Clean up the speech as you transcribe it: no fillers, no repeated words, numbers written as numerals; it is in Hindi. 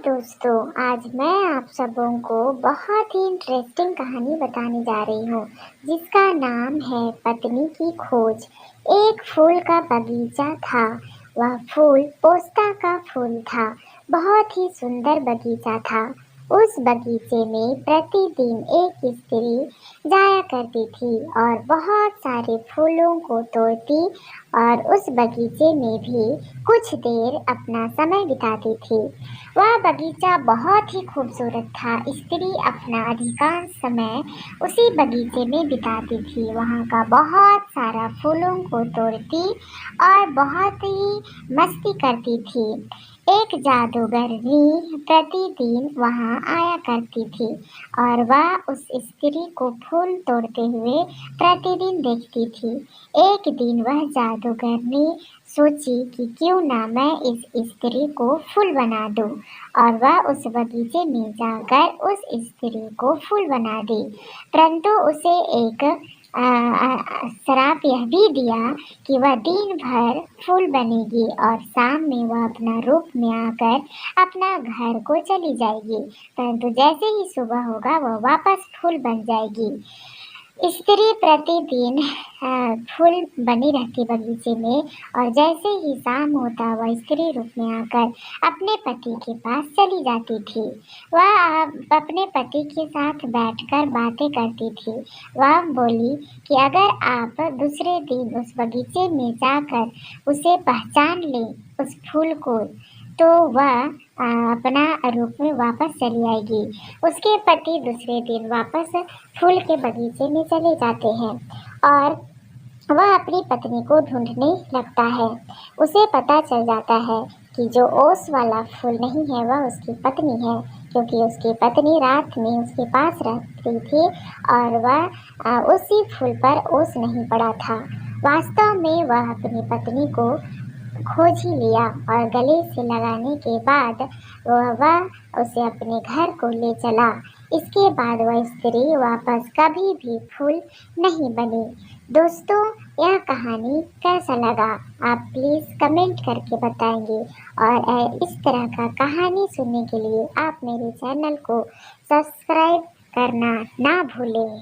दोस्तों, आज मैं आप सबों को बहुत ही इंटरेस्टिंग कहानी बताने जा रही हूँ जिसका नाम है पत्नी की खोज। एक फूल का बगीचा था। वह फूल पोस्ता का फूल था। बहुत ही सुंदर बगीचा था। उस बगीचे में प्रतिदिन एक स्त्री जाया करती थी और बहुत सारे फूलों को तोड़ती और उस बगीचे में भी कुछ देर अपना समय बिताती थी। वह बगीचा बहुत ही खूबसूरत था। स्त्री अपना अधिकांश समय उसी बगीचे में बिताती थी। वहाँ का बहुत सारा फूलों को तोड़ती और बहुत ही मस्ती करती थी। एक जादूगरनी प्रतिदिन वहाँ आया करती थी और वह उस स्त्री को फूल तोड़ते हुए प्रतिदिन देखती थी। एक दिन वह जादूगरनी सोची कि क्यों ना मैं इस स्त्री को फूल बना दूं और वह उस बगीचे में जाकर उस स्त्री को फूल बना दी। परंतु उसे एक श्राप यह भी दिया कि वह दिन भर फूल बनेगी और शाम में वह अपना रूप में आकर अपना घर को चली जाएगी, परंतु जैसे ही सुबह होगा वह वापस फूल बन जाएगी। स्त्री प्रतिदिन फूल बनी रहती बगीचे में और जैसे ही शाम होता वह स्त्री रूप में आकर अपने पति के पास चली जाती थी। वह अपने पति के साथ बैठकर बातें करती थी। वह बोली कि अगर आप दूसरे दिन उस बगीचे में जाकर उसे पहचान लें, उस फूल को, तो वह अपना रूप में वापस चली आएगी। उसके पति दूसरे दिन वापस फूल के बगीचे में चले जाते हैं और वह अपनी पत्नी को ढूंढने लगता है। उसे पता चल जाता है कि जो ओस वाला फूल नहीं है वह उसकी पत्नी है, क्योंकि उसकी पत्नी रात में उसके पास रहती थी और वह उसी फूल पर ओस नहीं पड़ा था। वास्तव में वह अपनी पत्नी को खोज ही लिया और गले से लगाने के बाद वह उसे अपने घर को ले चला। इसके बाद वह स्त्री वापस कभी भी फूल नहीं बनी। दोस्तों, यह कहानी कैसा लगा आप प्लीज़ कमेंट करके बताएंगे और इस तरह का कहानी सुनने के लिए आप मेरे चैनल को सब्सक्राइब करना ना भूलें।